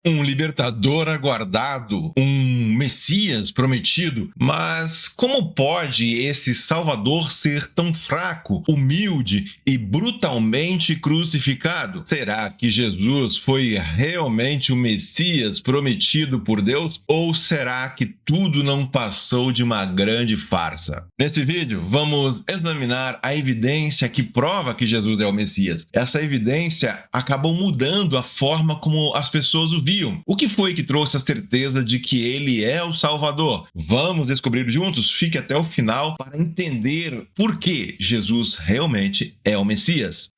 Um libertador aguardado, um Messias prometido. Mas como pode esse Salvador ser tão fraco, humilde e brutalmente crucificado? Será que Jesus foi realmente o Messias prometido por Deus? Ou será que tudo não passou de uma grande farsa? Nesse vídeo, vamos examinar a evidência que prova que Jesus é o Messias. Essa evidência acabou mudando a forma como as pessoas o viam. O que foi que trouxe a certeza de que ele é o Salvador? Vamos descobrir juntos? Fique até o final para entender por que Jesus realmente é o Messias.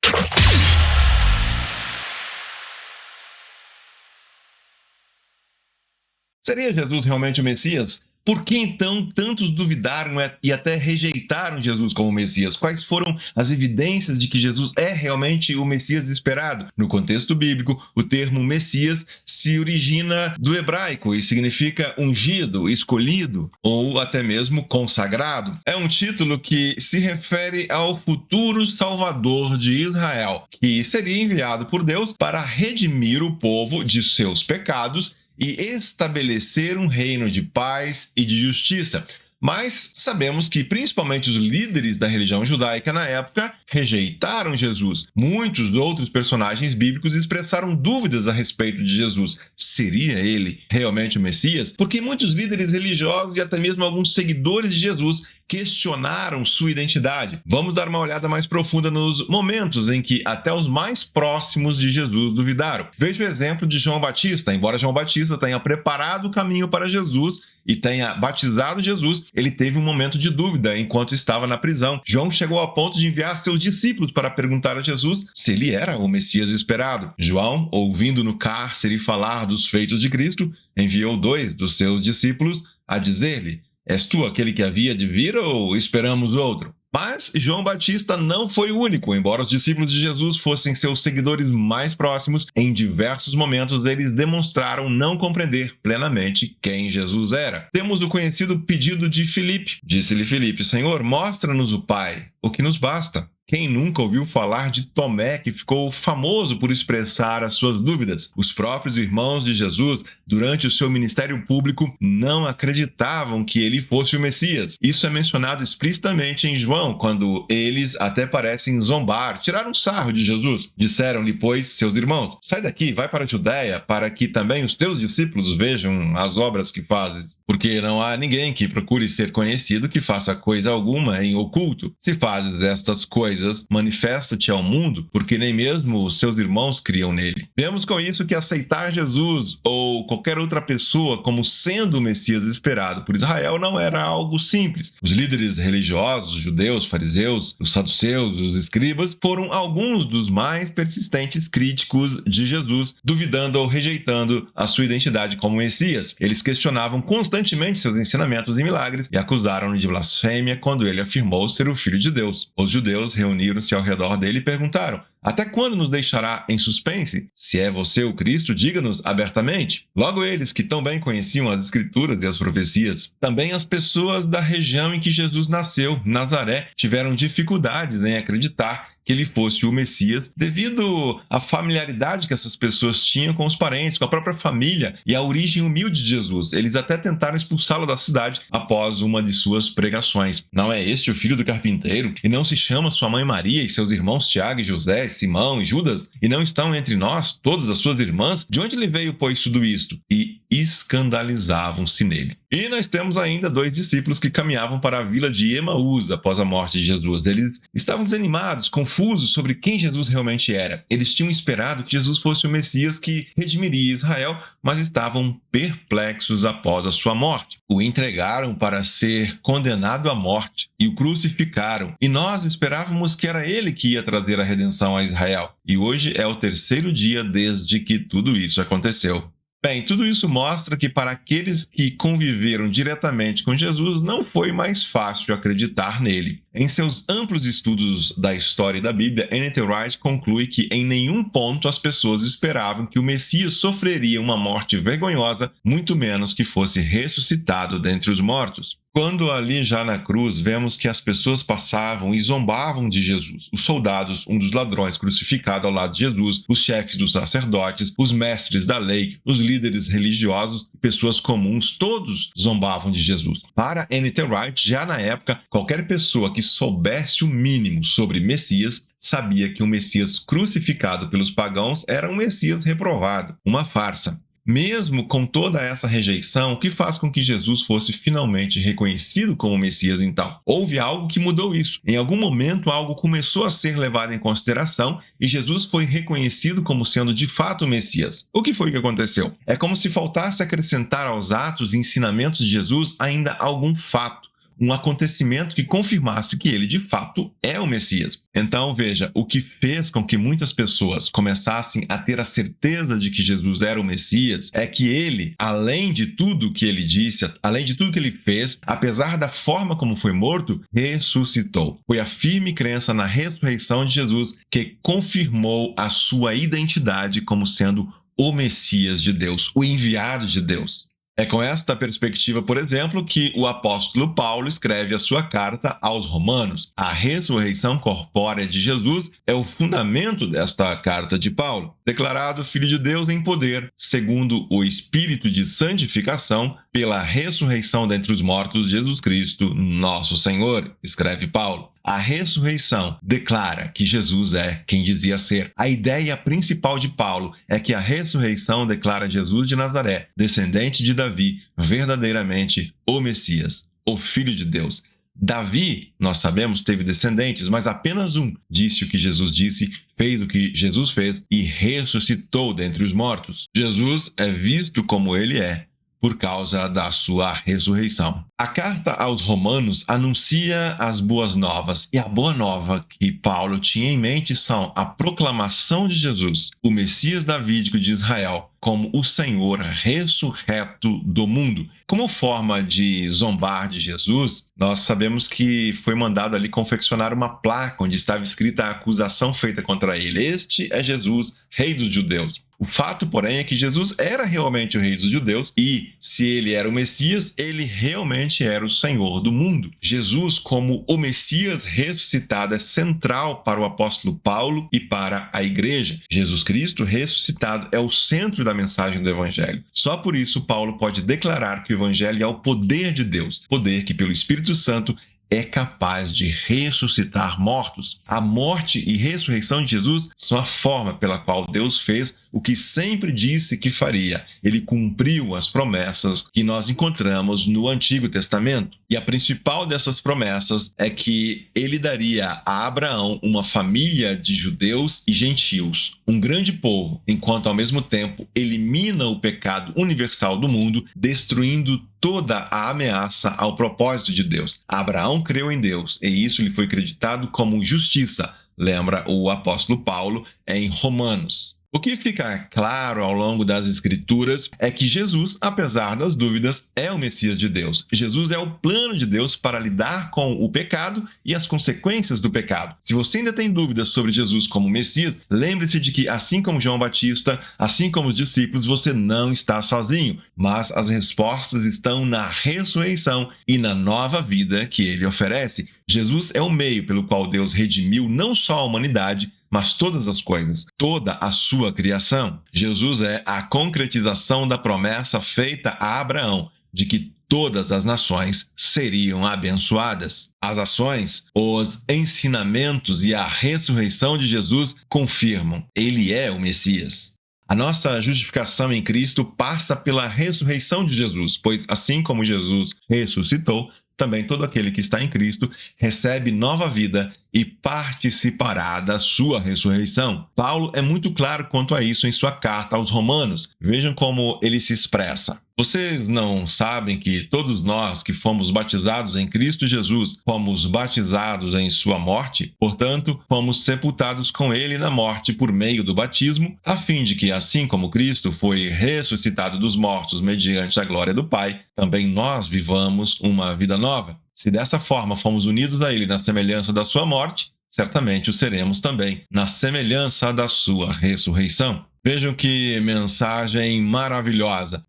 Seria Jesus realmente o Messias? Por que então tantos duvidaram e até rejeitaram Jesus como Messias? Quais foram as evidências de que Jesus é realmente o Messias esperado? No contexto bíblico, o termo Messias se origina do hebraico e significa ungido, escolhido ou até mesmo consagrado. É um título que se refere ao futuro Salvador de Israel, que seria enviado por Deus para redimir o povo de seus pecados e estabelecer um reino de paz e de justiça. Mas sabemos que principalmente os líderes da religião judaica na época rejeitaram Jesus. Muitos outros personagens bíblicos expressaram dúvidas a respeito de Jesus. Seria ele realmente o Messias? Porque muitos líderes religiosos e até mesmo alguns seguidores de Jesus questionaram sua identidade. Vamos dar uma olhada mais profunda nos momentos em que até os mais próximos de Jesus duvidaram. Veja o exemplo de João Batista. Embora João Batista tenha preparado o caminho para Jesus e tenha batizado Jesus, ele teve um momento de dúvida enquanto estava na prisão. João chegou ao ponto de enviar seus discípulos para perguntar a Jesus se ele era o Messias esperado. João, ouvindo no cárcere falar dos feitos de Cristo, enviou 2 dos seus discípulos a dizer-lhe: "És tu aquele que havia de vir ou esperamos outro?" Mas João Batista não foi o único. Embora os discípulos de Jesus fossem seus seguidores mais próximos, em diversos momentos eles demonstraram não compreender plenamente quem Jesus era. Temos o conhecido pedido de Filipe. Disse-lhe Filipe: "Senhor, mostra-nos o Pai, o que nos basta." Quem nunca ouviu falar de Tomé, que ficou famoso por expressar as suas dúvidas? Os próprios irmãos de Jesus, durante o seu ministério público, não acreditavam que ele fosse o Messias. Isso é mencionado explicitamente em João, quando eles até parecem zombar, tiraram sarro de Jesus. Disseram-lhe, pois, seus irmãos: "Sai daqui, vai para a Judéia, para que também os teus discípulos vejam as obras que fazes. Porque não há ninguém que procure ser conhecido que faça coisa alguma em oculto. Se fazes estas coisas, manifesta-te ao mundo, porque nem mesmo os seus irmãos criam nele." Vemos com isso que aceitar Jesus ou qualquer outra pessoa como sendo o Messias esperado por Israel não era algo simples. Os líderes religiosos, os judeus, fariseus, os saduceus, os escribas, foram alguns dos mais persistentes críticos de Jesus, duvidando ou rejeitando a sua identidade como Messias. Eles questionavam constantemente seus ensinamentos e milagres e acusaram-no de blasfêmia quando ele afirmou ser o Filho de Deus. Os judeus reuniram-se ao redor dele e perguntaram: "Até quando nos deixará em suspense? Se é você o Cristo, diga-nos abertamente." Logo eles, que tão bem conheciam as Escrituras e as profecias, também as pessoas da região em que Jesus nasceu, Nazaré, tiveram dificuldades em acreditar que ele fosse o Messias devido à familiaridade que essas pessoas tinham com os parentes, com a própria família e a origem humilde de Jesus. Eles até tentaram expulsá-lo da cidade após uma de suas pregações. "Não é este o filho do carpinteiro? E não se chama sua mãe Maria e seus irmãos Tiago e José, Simão e Judas? E não estão entre nós todas as suas irmãs? De onde lhe veio, pois, tudo isto?" E escandalizavam-se nele. E nós temos ainda 2 discípulos que caminhavam para a vila de Emaús após a morte de Jesus. Eles estavam desanimados, confusos sobre quem Jesus realmente era. Eles tinham esperado que Jesus fosse o Messias que redimiria Israel, mas estavam perplexos após a sua morte. O entregaram para ser condenado à morte e o crucificaram. E nós esperávamos que era ele que ia trazer a redenção a Israel. E hoje é o 3º dia desde que tudo isso aconteceu. Bem, tudo isso mostra que para aqueles que conviveram diretamente com Jesus não foi mais fácil acreditar nele. Em seus amplos estudos da história e da Bíblia, N.T. Wright conclui que em nenhum ponto as pessoas esperavam que o Messias sofreria uma morte vergonhosa, muito menos que fosse ressuscitado dentre os mortos. Quando ali já na cruz, vemos que as pessoas passavam e zombavam de Jesus. Os soldados, um dos ladrões crucificado ao lado de Jesus, os chefes dos sacerdotes, os mestres da lei, os líderes religiosos, pessoas comuns, todos zombavam de Jesus. Para N.T. Wright, já na época, qualquer pessoa que soubesse o mínimo sobre Messias sabia que o Messias crucificado pelos pagãos era um Messias reprovado, uma farsa. Mesmo com toda essa rejeição, o que faz com que Jesus fosse finalmente reconhecido como Messias então? Houve algo que mudou isso. Em algum momento, algo começou a ser levado em consideração e Jesus foi reconhecido como sendo de fato o Messias. O que foi que aconteceu? É como se faltasse acrescentar aos atos e ensinamentos de Jesus ainda algum fato, um acontecimento que confirmasse que ele de fato é o Messias. Então veja, o que fez com que muitas pessoas começassem a ter a certeza de que Jesus era o Messias é que ele, além de tudo que ele disse, além de tudo que ele fez, apesar da forma como foi morto, ressuscitou. Foi a firme crença na ressurreição de Jesus que confirmou a sua identidade como sendo o Messias de Deus, o enviado de Deus. É com esta perspectiva, por exemplo, que o apóstolo Paulo escreve a sua carta aos Romanos. A ressurreição corpórea de Jesus é o fundamento desta carta de Paulo. Declarado Filho de Deus em poder, segundo o Espírito de santificação, pela ressurreição dentre os mortos, Jesus Cristo, nosso Senhor, escreve Paulo. A ressurreição declara que Jesus é quem dizia ser. A ideia principal de Paulo é que a ressurreição declara Jesus de Nazaré, descendente de Davi, verdadeiramente o Messias, o Filho de Deus. Davi, nós sabemos, teve descendentes, mas apenas um disse o que Jesus disse, fez o que Jesus fez e ressuscitou dentre os mortos. Jesus é visto como ele é, por causa da sua ressurreição. A carta aos Romanos anuncia as boas novas, e a boa nova que Paulo tinha em mente são a proclamação de Jesus, o Messias davídico de Israel, como o Senhor ressurreto do mundo. Como forma de zombar de Jesus, nós sabemos que foi mandado ali confeccionar uma placa onde estava escrita a acusação feita contra ele. Este é Jesus, Rei dos Judeus. O fato, porém, é que Jesus era realmente o Rei dos Judeus e, se ele era o Messias, ele realmente era o Senhor do mundo. Jesus, como o Messias ressuscitado, é central para o apóstolo Paulo e para a igreja. Jesus Cristo ressuscitado é o centro da mensagem do Evangelho. Só por isso, Paulo pode declarar que o Evangelho é o poder de Deus, poder que, pelo Espírito Santo, é capaz de ressuscitar mortos. A morte e ressurreição de Jesus são a forma pela qual Deus fez o que sempre disse que faria. Ele cumpriu as promessas que nós encontramos no Antigo Testamento. E a principal dessas promessas é que ele daria a Abraão uma família de judeus e gentios, um grande povo, enquanto ao mesmo tempo elimina o pecado universal do mundo, destruindo toda a ameaça ao propósito de Deus. Abraão creu em Deus e isso lhe foi acreditado como justiça, lembra o apóstolo Paulo em Romanos. O que fica claro ao longo das Escrituras é que Jesus, apesar das dúvidas, é o Messias de Deus. Jesus é o plano de Deus para lidar com o pecado e as consequências do pecado. Se você ainda tem dúvidas sobre Jesus como Messias, lembre-se de que, assim como João Batista, assim como os discípulos, você não está sozinho, mas as respostas estão na ressurreição e na nova vida que ele oferece. Jesus é o meio pelo qual Deus redimiu não só a humanidade, mas todas as coisas, toda a sua criação. Jesus é a concretização da promessa feita a Abraão de que todas as nações seriam abençoadas. As ações, os ensinamentos e a ressurreição de Jesus confirmam, ele é o Messias. A nossa justificação em Cristo passa pela ressurreição de Jesus, pois assim como Jesus ressuscitou, também todo aquele que está em Cristo recebe nova vida e participará da sua ressurreição. Paulo é muito claro quanto a isso em sua carta aos Romanos. Vejam como ele se expressa. Vocês não sabem que todos nós que fomos batizados em Cristo Jesus, fomos batizados em sua morte? Portanto, fomos sepultados com ele na morte por meio do batismo, a fim de que, assim como Cristo foi ressuscitado dos mortos mediante a glória do Pai, também nós vivamos uma vida nova. Se dessa forma fomos unidos a ele na semelhança da sua morte, certamente o seremos também na semelhança da sua ressurreição. Vejam que mensagem maravilhosa!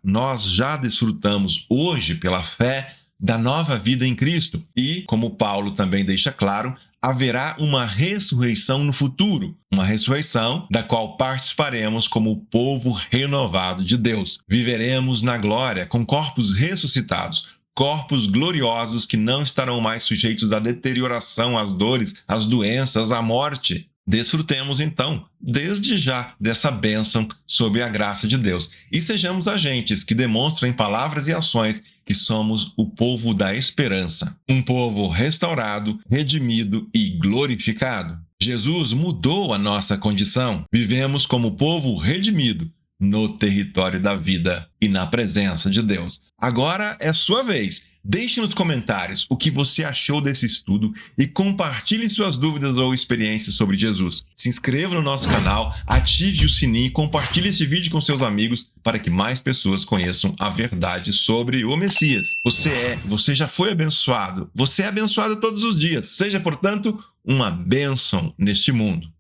Nós já desfrutamos hoje pela fé da nova vida em Cristo e, como Paulo também deixa claro, haverá uma ressurreição no futuro, uma ressurreição da qual participaremos como o povo renovado de Deus. Viveremos na glória com corpos ressuscitados, corpos gloriosos que não estarão mais sujeitos à deterioração, às dores, às doenças, à morte. Desfrutemos, então, desde já, dessa bênção sob a graça de Deus. E sejamos agentes que demonstram em palavras e ações que somos o povo da esperança. Um povo restaurado, redimido e glorificado. Jesus mudou a nossa condição. Vivemos como povo redimido no território da vida e na presença de Deus. Agora é sua vez. Deixe nos comentários o que você achou desse estudo e compartilhe suas dúvidas ou experiências sobre Jesus. Se inscreva no nosso canal, ative o sininho e compartilhe esse vídeo com seus amigos para que mais pessoas conheçam a verdade sobre o Messias. Você já foi abençoado. Você é abençoado todos os dias. Seja, portanto, uma bênção neste mundo.